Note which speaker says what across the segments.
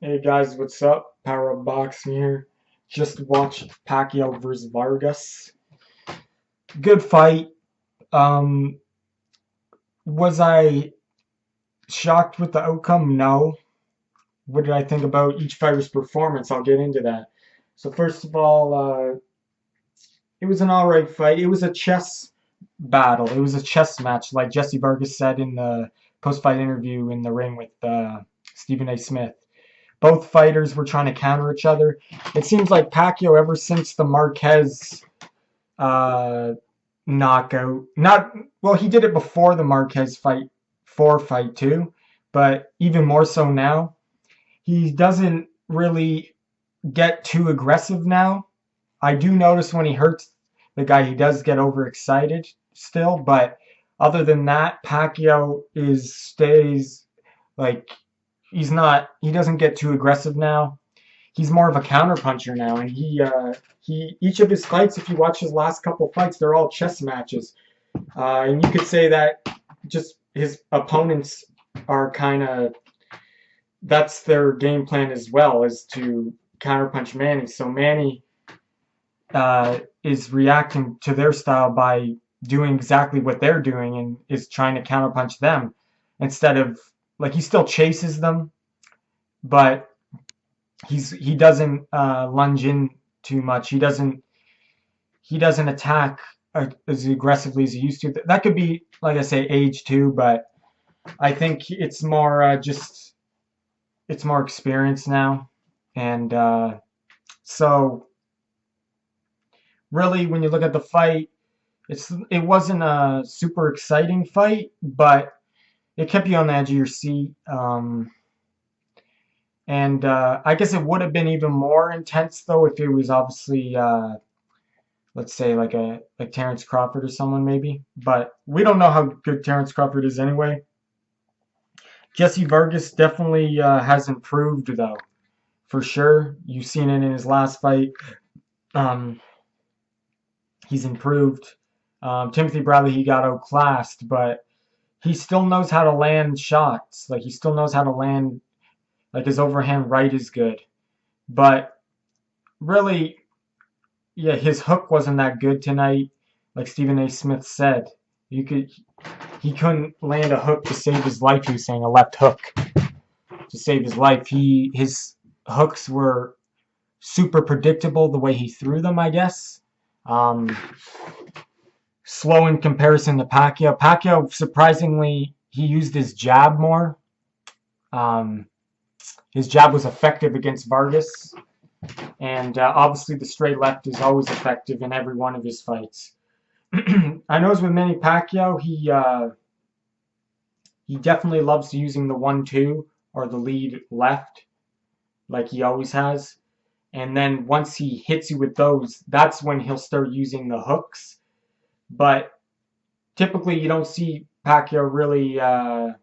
Speaker 1: Hey guys, what's up? Power Up Boxing here. Just watched Pacquiao versus Vargas. Good fight. Um, was I shocked with the outcome? No. What did I think about each fighter's performance? I'll get into that. So first of all, it was an alright fight. It was a chess battle. It was a chess match, like Jessie Vargas said in the post-fight interview in the ring with Stephen A. Smith. Both fighters were trying to counter each other. It seems like Pacquiao, ever since the Marquez uh, knockout, not well, he did it before the Marquez fight too, but even more so now. He doesn't really get too aggressive now. I do notice when he hurts the guy, he does get overexcited still, but other than that, Pacquiao is stays like he doesn't get too aggressive now. He's more of a counterpuncher now, and he each of his fights, if you watch his last couple fights, they're all chess matches, and you could say that just his opponents are kind of that's their game plan as well, is to counterpunch Manny. So Manny is reacting to their style by doing exactly what they're doing and is trying to counterpunch them instead of like he still chases them, but he doesn't lunge in too much. He doesn't attack as aggressively as he used to. That could be, like I say, age too, but I think it's more just it's more experience now, and so really when you look at the fight, it wasn't a super exciting fight, but it kept you on the edge of your seat. And I guess it would have been even more intense though if it was obviously let's say like Terrence Crawford or someone maybe. But we don't know how good Terrence Crawford is anyway. Jesse Vargas definitely has improved though, for sure. You've seen it in his last fight. Um, he's improved. Timothy Bradley, he got outclassed, but he still knows how to land shots. Like he still knows how to land. Like his overhand right is good, but really, yeah, his hook wasn't that good tonight. Like Stephen A. Smith said, you could he couldn't land a hook to save his life. He was saying a left hook to save his life. His hooks were super predictable the way he threw them, I guess. Um, Slow in comparison to Pacquiao. Pacquiao, surprisingly, he used his jab more. Um, his jab was effective against Vargas, and obviously the straight left is always effective in every one of his fights. I noticed with Manny Pacquiao, he definitely loves using the 1-2 or the lead left, like he always has. And then once he hits you with those, that's when he'll start using the hooks. But typically, you don't see Pacquiao really. I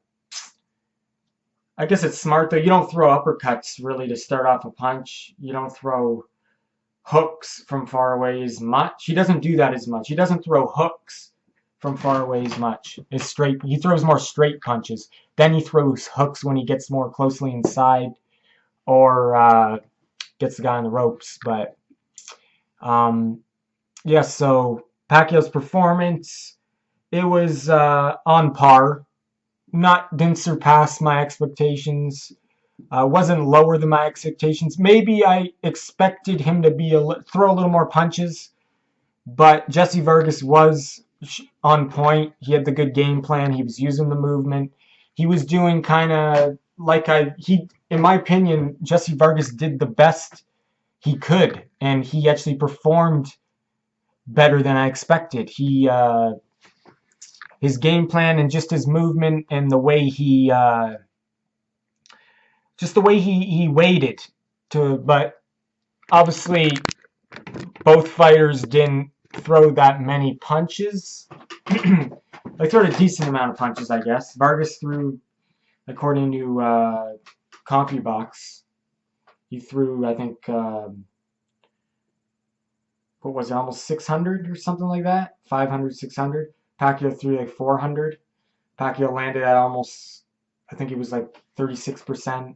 Speaker 1: guess it's smart though. You don't throw uppercuts really to start off a punch. You don't throw hooks from far away as much. He doesn't do that as much. He doesn't throw hooks from far away as much. It's straight. He throws more straight punches. Then he throws hooks when he gets more closely inside or gets the guy on the ropes. But yeah, so Pacquiao's performance, it was on par. Not didn't surpass my expectations. Wasn't lower than my expectations. Maybe I expected him to throw a little more punches, but Jesse Vargas was on point. He had the good game plan. He was using the movement. He was doing kind of like in my opinion, Jesse Vargas did the best he could, and he actually performed better than I expected. His game plan and just his movement and the way he waited but obviously both fighters didn't throw that many punches. They threw a decent amount of punches, I guess. Vargas threw, according to CompuBox, he threw, I think, what was it, almost 600 or something like that? 500, 600. Pacquiao threw like 400. Pacquiao landed at almost, I think it was like 36%.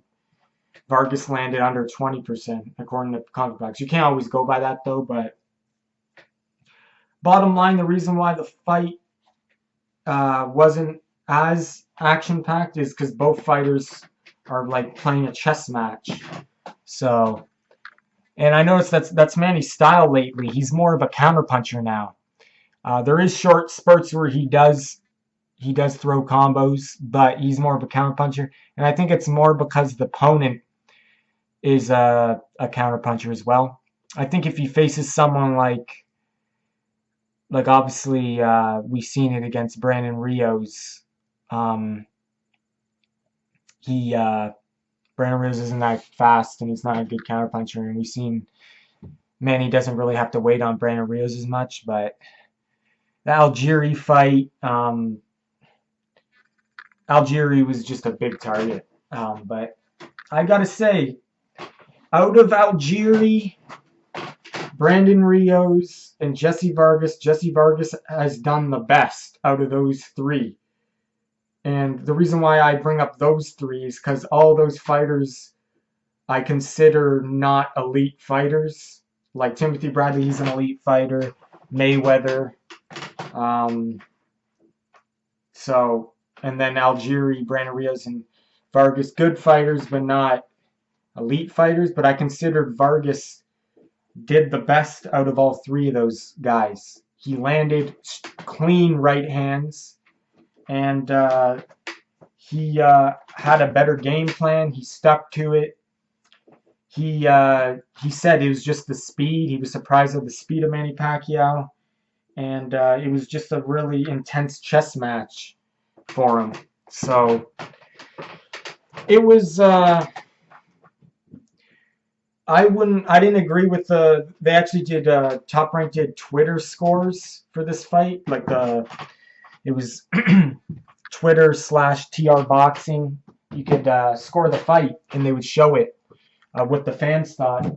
Speaker 1: Vargas landed under 20%, according to CompuBox. You can't always go by that, though, but bottom line, the reason why the fight wasn't as action-packed is because both fighters are like playing a chess match. So, and I noticed that's Manny's style lately. He's more of a counterpuncher now. There is short spurts where he does throw combos, but he's more of a counterpuncher. And I think it's more because the opponent is a counterpuncher as well. I think if he faces someone like obviously we've seen it against Brandon Rios. Brandon Rios isn't that fast, and he's not a good counterpuncher. And we've seen Manny doesn't really have to wait on Brandon Rios as much. But the Algieri fight, Algieri was just a big target. But I gotta say, out of Algieri, Brandon Rios, and Jessie Vargas has done the best out of those three. And the reason why I bring up those three is because all those fighters I consider not elite fighters. Like Timothy Bradley, he's an elite fighter. Mayweather. And then Algieri, Brandon Rios, and Vargas, good fighters, but not elite fighters. But I considered Vargas did the best out of all three of those guys. He landed clean right hands, and he had a better game plan. He stuck to it. He said it was just the speed. He was surprised at the speed of Manny Pacquiao, and it was just a really intense chess match for him. So it was. I didn't agree with they actually did, Top Rank did Twitter scores for this fight. It was Twitter/TR Boxing. You could score the fight, and they would show it, what the fans thought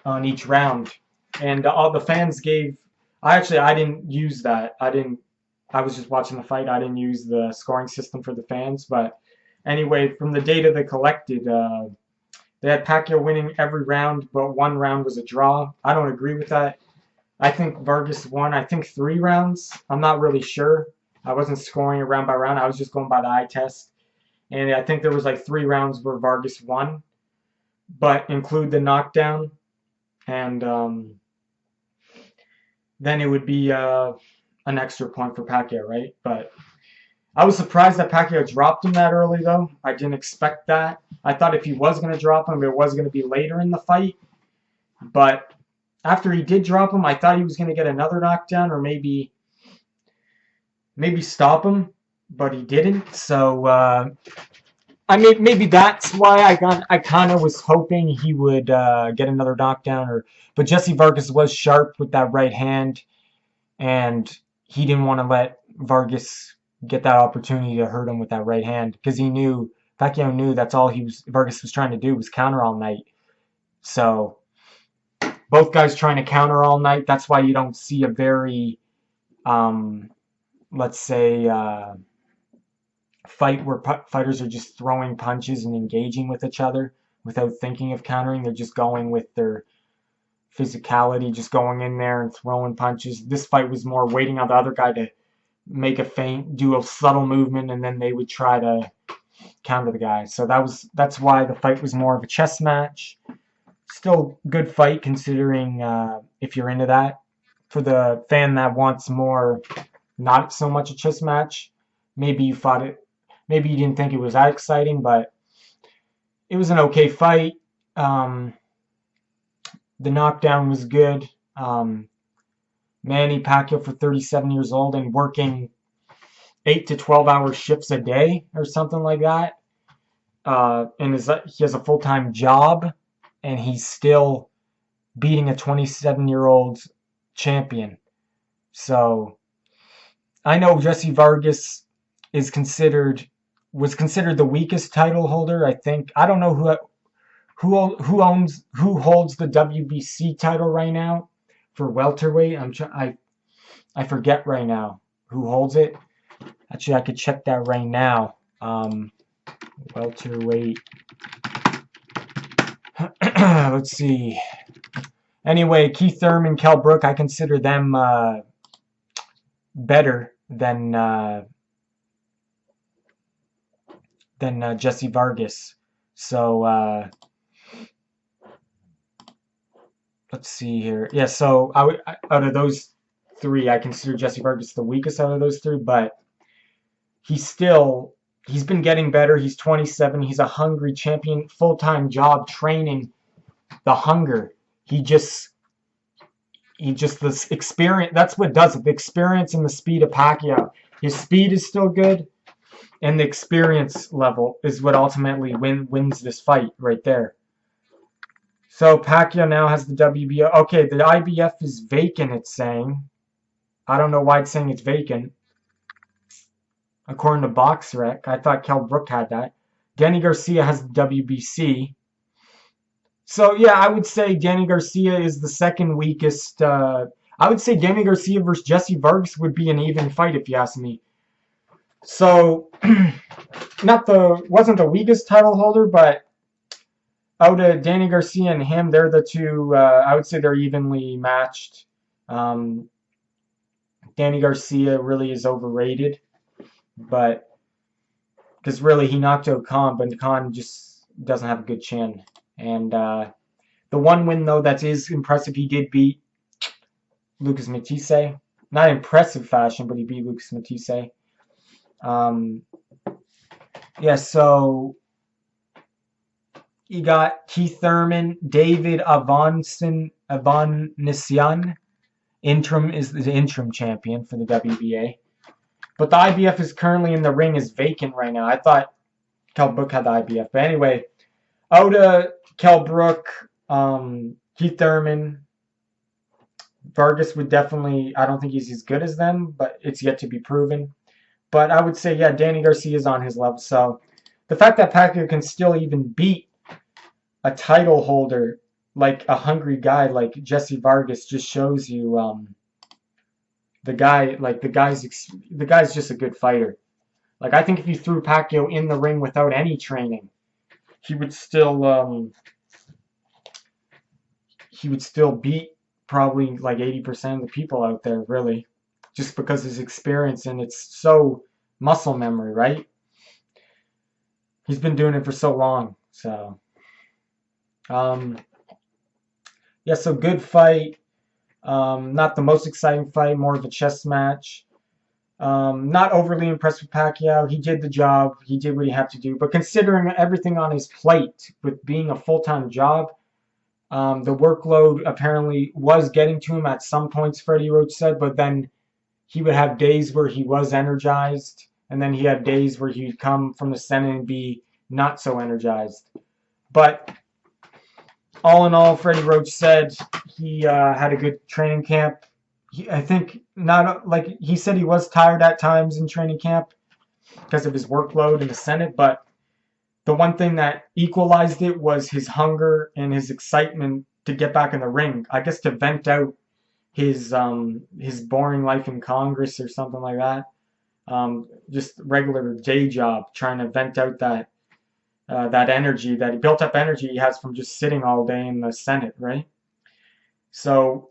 Speaker 1: on each round. And all the fans gave, I didn't use that. I was just watching the fight. I didn't use the scoring system for the fans. But anyway, from the data they collected, they had Pacquiao winning every round, but one round was a draw. I don't agree with that. I think Vargas won, 3 rounds. I'm not really sure. I wasn't scoring it round by round. I was just going by the eye test. And I think there was 3 rounds where Vargas won, but include the knockdown. And then it would be an extra point for Pacquiao, right? But I was surprised that Pacquiao dropped him that early, though. I didn't expect that. I thought if he was going to drop him, it was going to be later in the fight. But after he did drop him, I thought he was going to get another knockdown or maybe stop him, but he didn't. So maybe that's why I kind of was hoping he would get another knockdown. But Jessie Vargas was sharp with that right hand, and he didn't want to let Vargas get that opportunity to hurt him with that right hand, because Pacquiao knew that's all Vargas was trying to do was counter all night. So both guys trying to counter all night. That's why you don't see a very, let's say, fight where fighters are just throwing punches and engaging with each other without thinking of countering. They're just going with their physicality, just going in there and throwing punches. This fight was more waiting on the other guy to make a feint, do a subtle movement, and then they would try to counter the guy. So that's why the fight was more of a chess match. Still good fight considering if you're into that. For the fan that wants more, not so much a chess match, maybe you didn't think it was that exciting, but it was an okay fight. The knockdown was good. Manny Pacquiao, for 37 years old and working 8 to 12-hour shifts a day or something like that. And he has a full-time job, and he's still beating a 27-year-old champion. So I know Jessie Vargas was considered the weakest title holder. I think, I don't know who holds the WBC title right now for welterweight. I forget right now who holds it. Actually, I could check that right now. Welterweight let's see. Anyway, Keith Thurman, Kell Brook, I consider them better than Jessie Vargas. So let's see here. Yeah, so out of those three, I consider Jessie Vargas the weakest out of those three, but he's been getting better. He's 27. He's a hungry champion, full-time job training the hunger. He just this experience. That's what does it. The experience and the speed of Pacquiao. His speed is still good, and the experience level is what ultimately wins this fight right there. So Pacquiao now has the WBO. Okay, the IBF is vacant, it's saying. I don't know why it's saying it's vacant. According to BoxRec, I thought Kell Brook had that. Danny Garcia has the WBC. So yeah, I would say Danny Garcia is the second weakest. I would say Danny Garcia versus Jessie Vargas would be an even fight if you ask me. So wasn't the weakest title holder, but out of Danny Garcia and him, they're the two. I would say they're evenly matched. Danny Garcia really is overrated, but because really he knocked out Khan, but Khan just doesn't have a good chin. And the one win though that is impressive, he did beat Lucas Matisse. Not impressive fashion, but he beat Lucas Matisse. Yeah, so you got Keith Thurman, David Avanesyan, is the interim champion for the WBA. But the IBF is currently in the ring is vacant right now. I thought Kell Brook had the IBF. But anyway, Oda, Kell Brook, Keith Thurman, Vargas would definitely, I don't think he's as good as them, but it's yet to be proven. But I would say, yeah, Danny Garcia is on his level. So the fact that Pacquiao can still even beat a title holder, like a hungry guy like Jessie Vargas, just shows you the guy's just a good fighter. Like, I think if you threw Pacquiao in the ring without any training, he would still beat probably like 80% of the people out there, really, just because his experience, and it's so muscle memory, right? He's been doing it for so long. So yeah, so good fight. Not the most exciting fight, more of a chess match. Not overly impressed with Pacquiao. He did the job. He did what he had to do. But considering everything on his plate with being a full-time job, the workload apparently was getting to him at some points, Freddie Roach said, but then he would have days where he was energized, and then he had days where he'd come from the Senate and be not so energized. But all in all, Freddie Roach said he had a good training camp. I think he said he was tired at times in training camp because of his workload in the Senate, but the one thing that equalized it was his hunger and his excitement to get back in the ring. I guess to vent out his boring life in Congress or something like that. Just regular day job, trying to vent out that energy, that he built up energy he has from just sitting all day in the Senate, right? So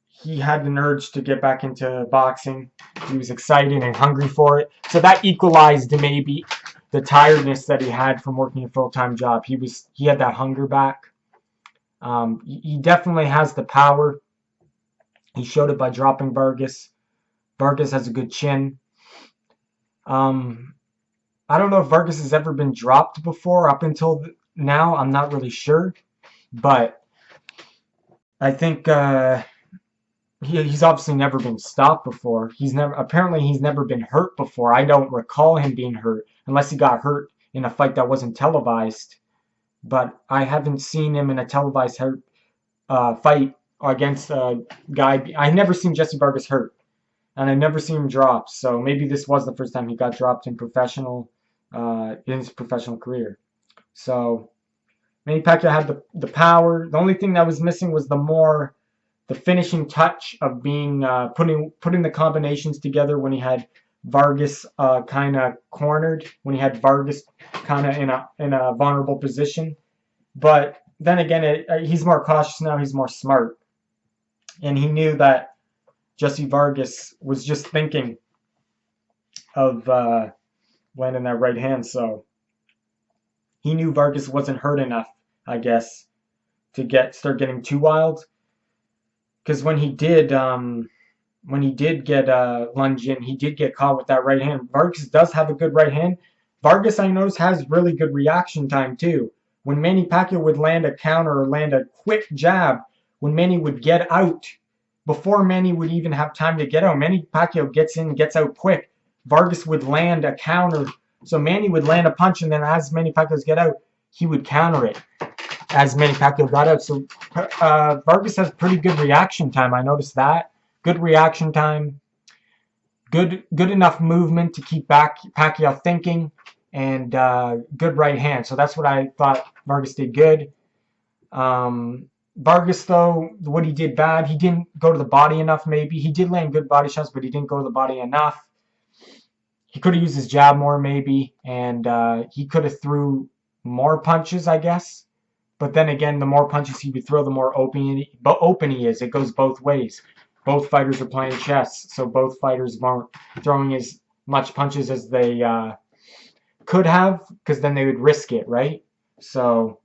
Speaker 1: he had an urge to get back into boxing. He was excited and hungry for it. So that equalized maybe the tiredness that he had from working a full-time job. He had that hunger back. He definitely has the power. He showed it by dropping Vargas. Vargas has a good chin. I don't know if Vargas has ever been dropped before up until now. I'm not really sure. But I think he's obviously never been stopped before. Apparently he's never been hurt before. I don't recall him being hurt unless he got hurt in a fight that wasn't televised. But I haven't seen him in a televised fight against a guy. I've never seen Jessie Vargas hurt, and I've never seen him dropped. So maybe this was the first time he got dropped in his professional career. So Manny Pacquiao had the power. The only thing that was missing was the finishing touch of being putting the combinations together when he had Vargas kind of cornered, when he had Vargas kind of in a vulnerable position. But then again, he's more cautious now. He's more smart, and he knew that Jessie Vargas was just thinking of landing that right hand. So he knew Vargas wasn't hurt enough, I guess, to start getting too wild. Because when he did get lunge in, he did get caught with that right hand. Vargas does have a good right hand. Vargas, I noticed, has really good reaction time too. When Manny Pacquiao would land a counter or land a quick jab, when Manny would get out, before Manny would even have time to get out, Manny Pacquiao gets in, gets out quick. Vargas would land a counter. So Manny would land a punch, and then as Manny Pacquiao get out, he would counter it as Manny Pacquiao got out. So Vargas has pretty good reaction time. I noticed that. Good reaction time. Good enough movement to keep Pacquiao thinking, and good right hand. So that's what I thought Vargas did good. Vargas, though, what he did bad, he didn't go to the body enough maybe. He did land good body shots, but he didn't go to the body enough. He could have used his jab more maybe, and he could have threw more punches, I guess. But then again, the more punches he would throw, the more open he is. It goes both ways. Both fighters are playing chess, so both fighters weren't throwing as much punches as they could have, because then they would risk it, right? So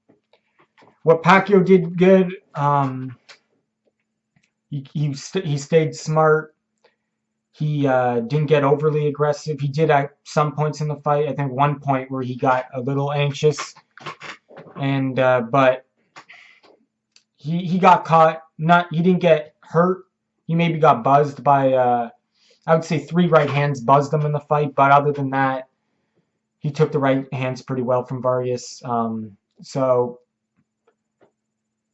Speaker 1: what Pacquiao did good, he stayed smart. He didn't get overly aggressive. He did at some points in the fight. I think one point where he got a little anxious, and but he got caught. He didn't get hurt. He maybe got buzzed by I would say 3 right hands buzzed him in the fight, but other than that, he took the right hands pretty well from Vargas. So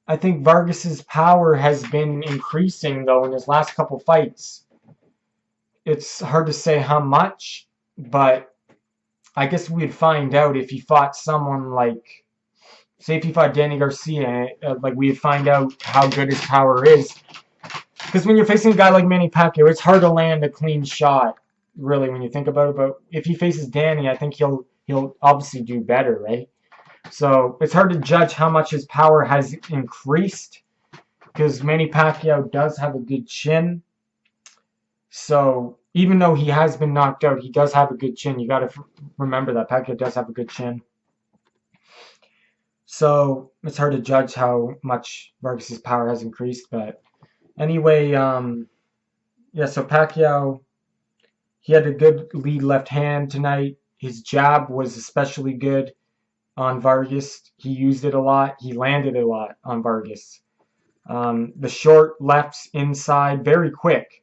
Speaker 1: I think Vargas's power has been increasing though in his last couple fights. It's hard to say how much, but I guess we'd find out if he fought someone like, say if he fought Danny Garcia, like we'd find out how good his power is. Because when you're facing a guy like Manny Pacquiao, it's hard to land a clean shot, really, when you think about it. But if he faces Danny, I think he'll obviously do better, right? So it's hard to judge how much his power has increased, because Manny Pacquiao does have a good chin. So even though he has been knocked out, he does have a good chin. You got to remember that Pacquiao does have a good chin. So it's hard to judge how much Vargas's power has increased. But anyway, yeah. So Pacquiao, he had a good lead left hand tonight. His jab was especially good on Vargas. He used it a lot. He landed a lot on Vargas. The short lefts inside, very quick.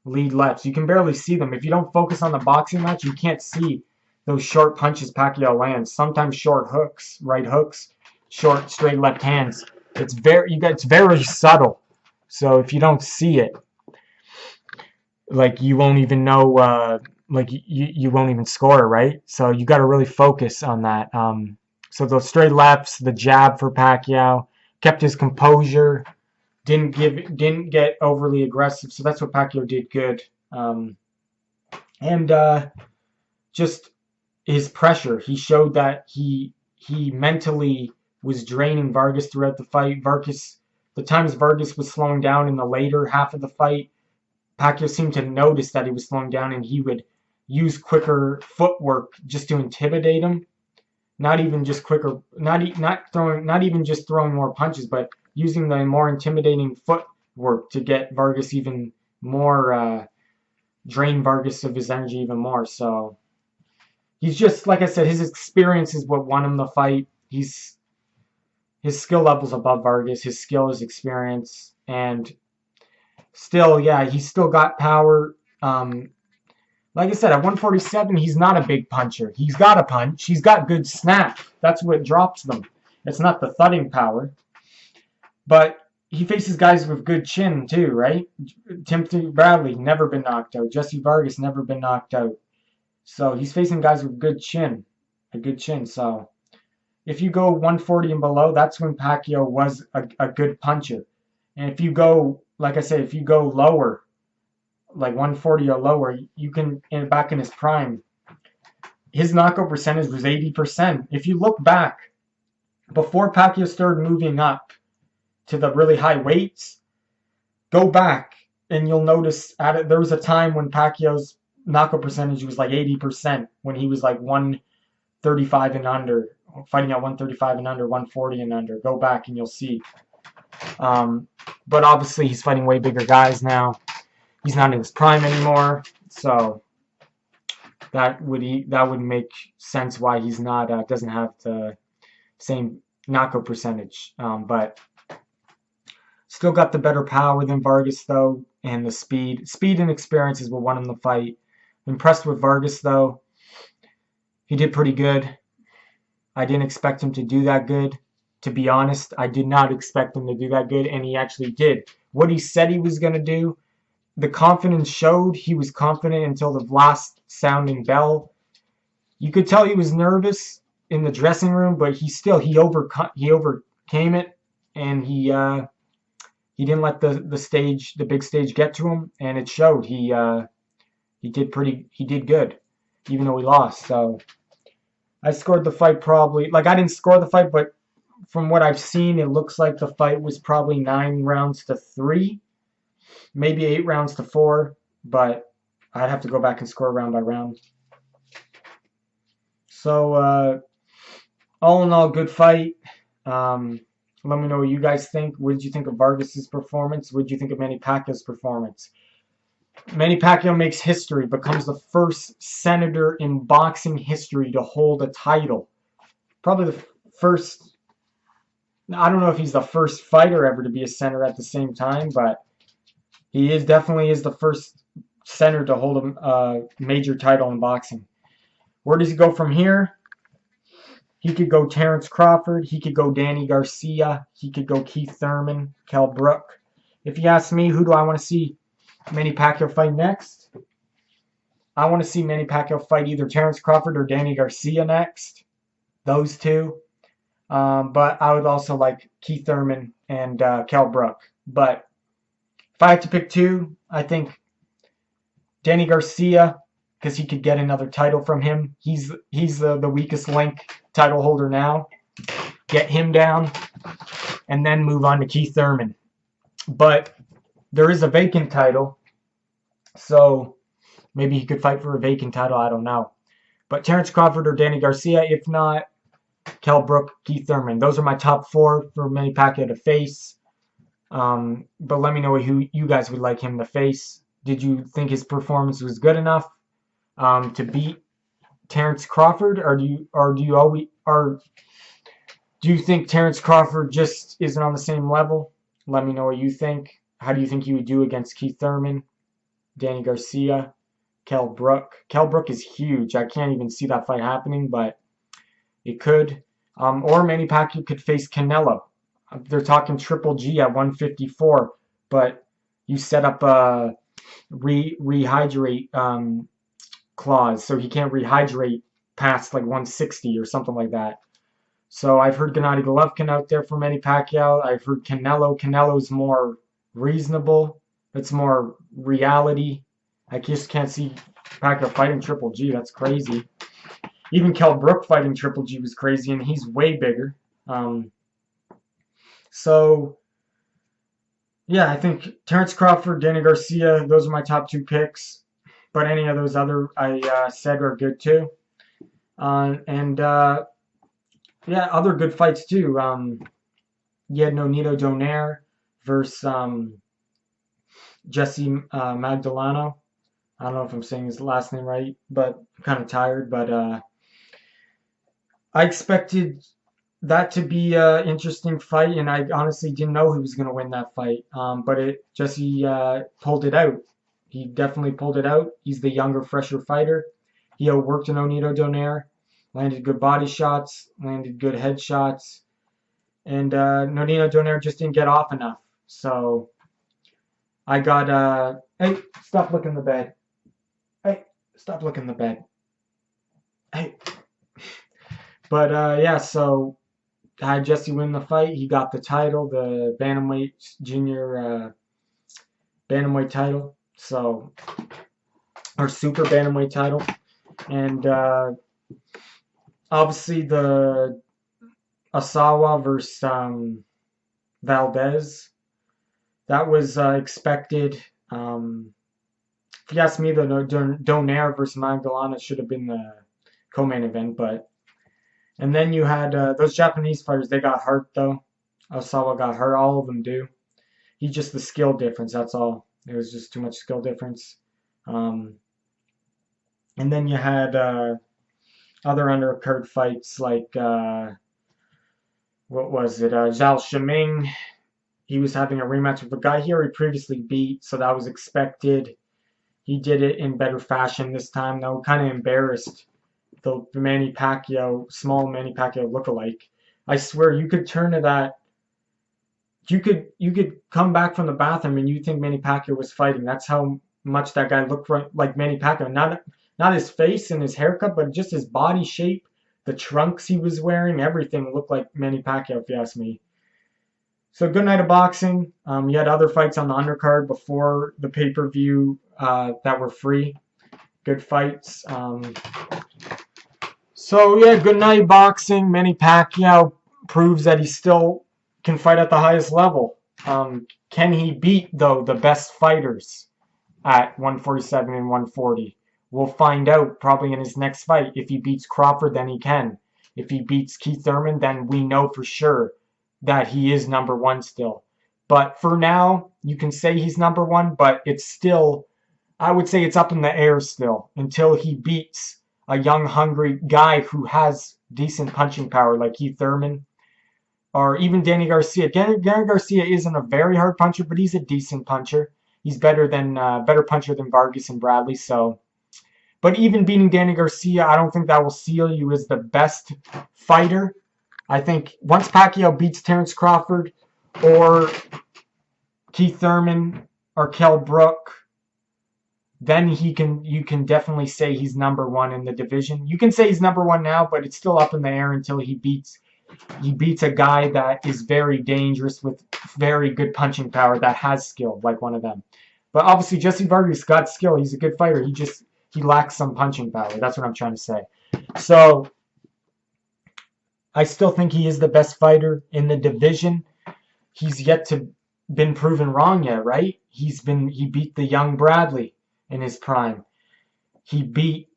Speaker 1: Lead lefts. You can barely see them. If you don't focus on the boxing match, you can't see those short punches Pacquiao lands. Sometimes short hooks, right hooks, short straight left hands. It's very subtle. So if you don't see it, like you won't even know, like you won't even score, right? So you got to really focus on that. So those straight lefts, the jab for Pacquiao, kept his composure. Didn't get overly aggressive, so that's what Pacquiao did good. And just his pressure. He showed that he mentally was draining Vargas throughout the fight. The times Vargas was slowing down in the later half of the fight, Pacquiao seemed to notice that he was slowing down, and he would use quicker footwork just to intimidate him. Not even just quicker, not even just throwing more punches, but using the more intimidating footwork to get Vargas even more, drain Vargas of his energy even more. So he's just, like I said, his experience is what won him the fight. His skill level's above Vargas. His skill is experience, and still, yeah, he's still got power. Like I said, at 147, he's not a big puncher. He's got a punch. He's got good snap. That's what drops them. It's not the thudding power. But he faces guys with good chin too, right? Timothy Bradley, never been knocked out. Jessie Vargas, never been knocked out. So he's facing guys with good chin. A good chin. So if you go 140 and below, that's when Pacquiao was a good puncher. And if you go, like I said, if you go lower, like 140 or lower, you can, back in his prime, his knockout percentage was 80%. If you look back before Pacquiao started moving up to the really high weights, go back and you'll notice there was a time when Pacquiao's knockout percentage was like 80% when he was like 135 and under, fighting at 135 and under, 140 and under. Go back and you'll see. But obviously he's fighting way bigger guys now. He's not in his prime anymore, so that would make sense why he's not doesn't have the same knockout percentage. But still got the better power than Vargas though, and the speed. Speed and experience is what won him the fight. Impressed with Vargas though. He did pretty good. I didn't expect him to do that good. To be honest, I did not expect him to do that good, and he actually did. What he said he was going to do, the confidence showed. He was confident until the last sounding bell. You could tell he was nervous in the dressing room, but he overcame it, and he didn't let the big stage get to him, and it showed. He did good, even though he lost. So I scored the fight probably, like, I didn't score the fight, but from what I've seen, it looks like the fight was probably 9 rounds to 3, maybe 8 rounds to 4, but I'd have to go back and score round by round. So all in all, good fight. Let me know what you guys think. What did you think of Vargas's performance? What did you think of Manny Pacquiao's performance? Manny Pacquiao makes history, becomes the first senator in boxing history to hold a title. Probably the first. I don't know if he's the first fighter ever to be a senator at the same time, but he definitely is the first senator to hold a major title in boxing. Where does he go from here? He could go Terrence Crawford. He could go Danny Garcia. He could go Keith Thurman, Kell Brook. If you ask me, who do I want to see Manny Pacquiao fight next? I want to see Manny Pacquiao fight either Terrence Crawford or Danny Garcia next. Those two. But I would also like Keith Thurman and Kell Brook. But if I had to pick two, I think Danny Garcia, because he could get another title from him. He's the weakest link title holder now. Get him down, and then move on to Keith Thurman. But there is a vacant title, so maybe he could fight for a vacant title. I don't know. But Terrence Crawford or Danny Garcia, if not, Kell Brook, Keith Thurman. Those are my top 4 for Manny Pacquiao to face. But let me know who you guys would like him to face. Did you think his performance was good enough to beat Terrence Crawford, or do you think Terrence Crawford just isn't on the same level? Let me know what you think. How do you think he would do against Keith Thurman, Danny Garcia, Kell Brook? Kell Brook is huge. I can't even see that fight happening, but it could. Or Manny Pacquiao could face Canelo. They're talking Triple G at 154, but you set up a rehydrate clause, so he can't rehydrate past like 160 or something like that. So I've heard Gennady Golovkin out there for Manny Pacquiao. I've heard Canelo. Canelo's more reasonable. It's more reality. I just can't see Pacquiao fighting Triple G. That's crazy. Even Kell Brook fighting Triple G was crazy, and he's way bigger. So, yeah, I think Terrence Crawford, Danny Garcia, those are my top 2 picks. But any of those other I said are good too. Yeah, other good fights too. You had Nonito Donaire versus Jessie Magdaleno. I don't know if I'm saying his last name right, but I'm kind of tired. But I expected that to be an interesting fight, and I honestly didn't know who was going to win that fight. But Jessie pulled it out. He definitely pulled it out. He's the younger, fresher fighter. He outworked Nonito Donaire, landed good body shots, landed good head shots, and Nonito Donaire just didn't get off enough. So I got hey, stop looking the bed. Hey, stop looking the bed. Hey. But yeah, so I had Jessie win the fight. He got the title, the bantamweight junior bantamweight title. So, or super bantamweight title. And obviously the Asawa versus Valdez. That was expected. If you ask me, the Donaire versus Magdalena should have been the co-main event, but and then you had those Japanese fighters. They got hurt though. Osawa got hurt. All of them do. He just the skill difference. That's all. It was just too much skill difference. And then you had other undercard fights like what was it? Zhao Shiming. He was having a rematch with a guy here he previously beat, so that was expected. He did it in better fashion this time, though. Kind of embarrassed the Manny Pacquiao, small Manny Pacquiao lookalike. I swear, you could turn to that. You could come back from the bathroom and you think Manny Pacquiao was fighting. That's how much that guy looked like Manny Pacquiao. Not his face and his haircut, but just his body shape, the trunks he was wearing, everything looked like Manny Pacquiao, if you ask me. So good night of boxing. You had other fights on the undercard before the pay-per-view that were free. Good fights. So yeah, good night boxing. Manny Pacquiao proves that he still can fight at the highest level. Can he beat, though, the best fighters at 147 and 140? We'll find out probably in his next fight. If he beats Crawford, then he can. If he beats Keith Thurman, then we know for sure that he is number one still. But for now, you can say he's number one, but it's still, I would say it's up in the air still until he beats a young, hungry guy who has decent punching power like Keith Thurman or even Danny Garcia. Danny Garcia isn't a very hard puncher, but he's a decent puncher. He's better puncher than Vargas and Bradley. So, but even beating Danny Garcia, I don't think that will seal you as the best fighter. I think once Pacquiao beats Terrence Crawford or Keith Thurman or Kell Brook, then you can definitely say he's number one in the division. You can say he's number one now, but it's still up in the air until he beats a guy that is very dangerous with very good punching power that has skill, like one of them. But obviously Jessie Vargas got skill. He's a good fighter. He lacks some punching power. That's what I'm trying to say. So I still think he is the best fighter in the division. He's yet to been proven wrong yet, right? He beat the young Bradley in his prime. He beat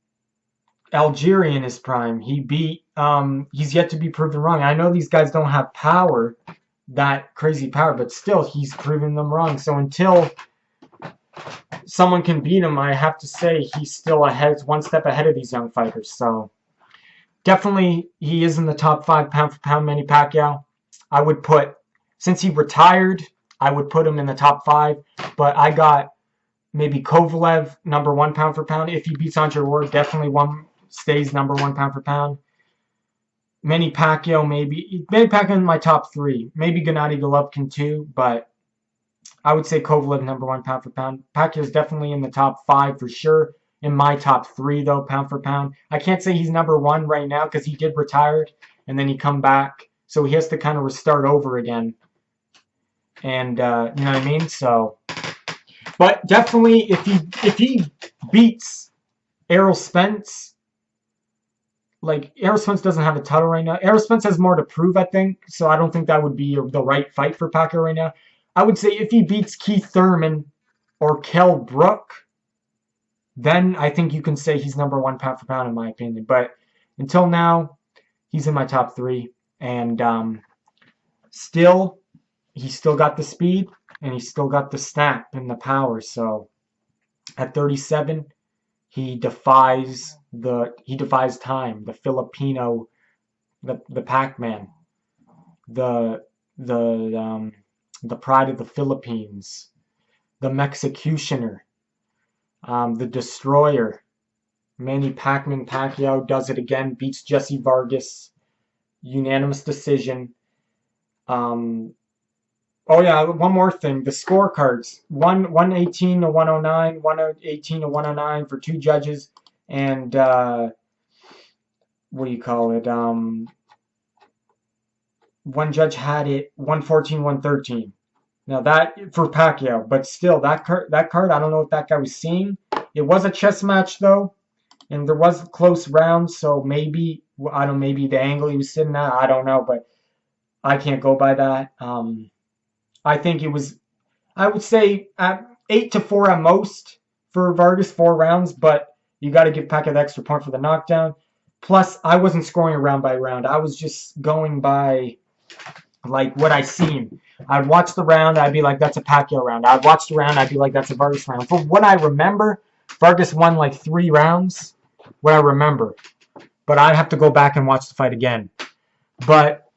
Speaker 1: Algieri in his prime. He's yet to be proven wrong. I know these guys don't have power, that crazy power, but still he's proven them wrong. So until someone can beat him, I have to say he's still one step ahead of these young fighters. So definitely, he is in the top 5 pound for pound, Manny Pacquiao. I would put, since he retired, I would put him in the top 5. But I got maybe Kovalev, number 1 pound for pound. If he beats Andre Ward, definitely stays number 1 pound for pound. Manny Pacquiao, maybe. Manny Pacquiao in my top 3. Maybe Gennady Golovkin too, but I would say Kovalev, number 1 pound for pound. Pacquiao is definitely in the top 5 for sure. In my top 3, though, pound for pound. I can't say he's number 1 right now because he did retire and then he come back. So he has to kind of restart over again. And, you know what I mean? So, but definitely if he beats Errol Spence, like Errol Spence doesn't have a title right now. Errol Spence has more to prove, I think. So I don't think that would be the right fight for Pacquiao right now. I would say if he beats Keith Thurman or Kell Brook, then I think you can say he's number 1 pound for pound in my opinion. But until now, he's in my top 3. And he's still got the speed and he's still got the snap and the power. So at 37, he defies time, the Filipino, the Pacman, the pride of the Philippines, the Mexicutioner. The Destroyer, Manny Pacquiao does it again, beats Jessie Vargas, unanimous decision. Oh yeah, one more thing, the scorecards, 118 to 109, 118 to 109 for 2 judges, and what do you call it? One judge had it 114, 113. Now that for Pacquiao, but still that card, I don't know if that guy was seeing. It was a chess match though, and there was close rounds, so maybe maybe the angle he was sitting at, I don't know, but I can't go by that. I think it was, I would say, 8-4 at most for Vargas, 4 rounds, but you got to give Pacquiao the extra point for the knockdown. Plus, I wasn't scoring round by round. I was just going by like what I seen. I'd watch the round, I'd be like, that's a Pacquiao round. I'd watch the round, I'd be like, that's a Vargas round. For what I remember, Vargas won like 3 rounds. What I remember, but I'd have to go back and watch the fight again. But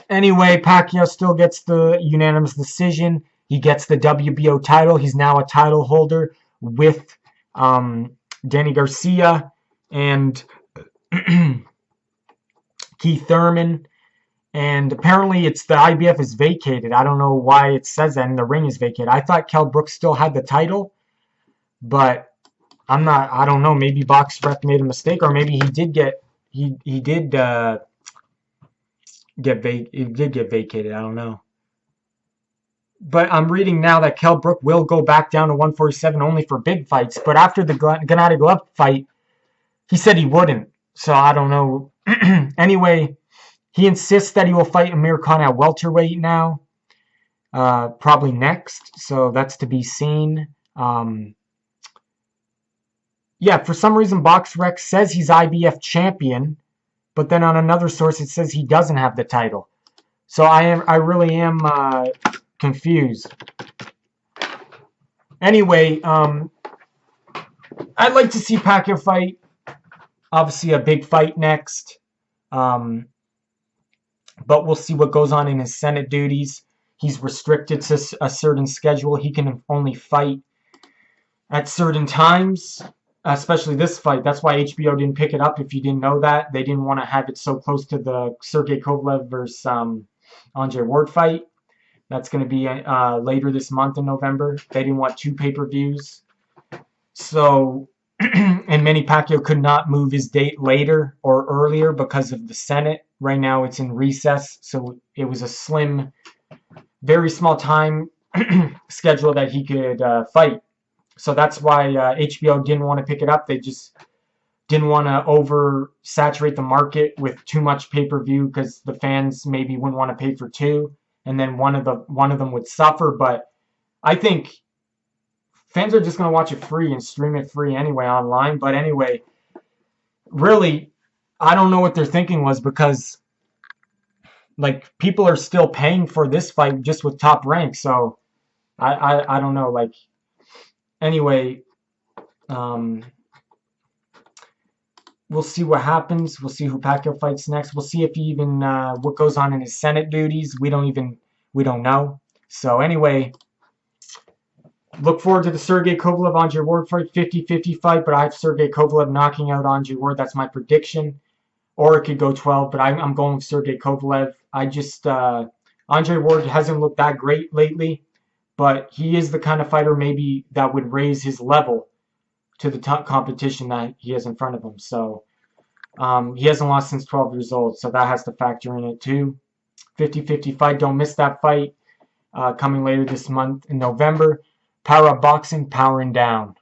Speaker 1: anyway, Pacquiao still gets the unanimous decision. He gets the WBO title. He's now a title holder with Danny Garcia and Keith Thurman. And apparently it's the IBF is vacated. I don't know why it says that, and the ring is vacated. I thought Kell Brooks still had the title, but I don't know. Maybe BoxRec made a mistake, or maybe he did get vacated. I don't know. But I'm reading now that Kell Brook will go back down to 147 only for big fights. But after the Gennady Golovkin fight, he said he wouldn't. So I don't know. Anyway, he insists that he will fight Amir Khan at welterweight now, probably next. So that's to be seen. Yeah, for some reason BoxRec says he's IBF champion, but then on another source it says he doesn't have the title. So I really am confused. Anyway, I'd like to see Pacquiao fight. Obviously a big fight next. But we'll see what goes on in his Senate duties. He's restricted to a certain schedule. He can only fight at certain times, especially this fight. That's why HBO didn't pick it up, if you didn't know that. They didn't want to have it so close to the Sergey Kovalev versus Andre Ward fight. That's going to be later this month in November. They didn't want 2 pay-per-views. So, and Manny Pacquiao could not move his date later or earlier because of the Senate. Right now it's in recess, so it was a slim, very small time schedule that he could fight. So that's why HBO didn't want to pick it up. They just didn't want to oversaturate the market with too much pay-per-view because the fans maybe wouldn't want to pay for 2, and then one of them would suffer. But I think fans are just going to watch it free and stream it free anyway online. But anyway, really, I don't know what their thinking was, because like people are still paying for this fight just with Top Rank. So I don't know. Like, anyway, we'll see what happens. We'll see who Pacquiao fights next. We'll see if he even what goes on in his Senate duties. We don't know. So anyway, look forward to the Sergey Kovalev Andre Ward fight, 50-50 fight. But I have Sergey Kovalev knocking out Andre Ward. That's my prediction. Or it could go 12, but I'm going with Sergey Kovalev. I just Andre Ward hasn't looked that great lately, but he is the kind of fighter maybe that would raise his level to the top competition that he has in front of him. So he hasn't lost since 12 years old, so that has to factor in it too. 50-50 fight. Don't miss that fight coming later this month in November. Power Up Boxing, powering down.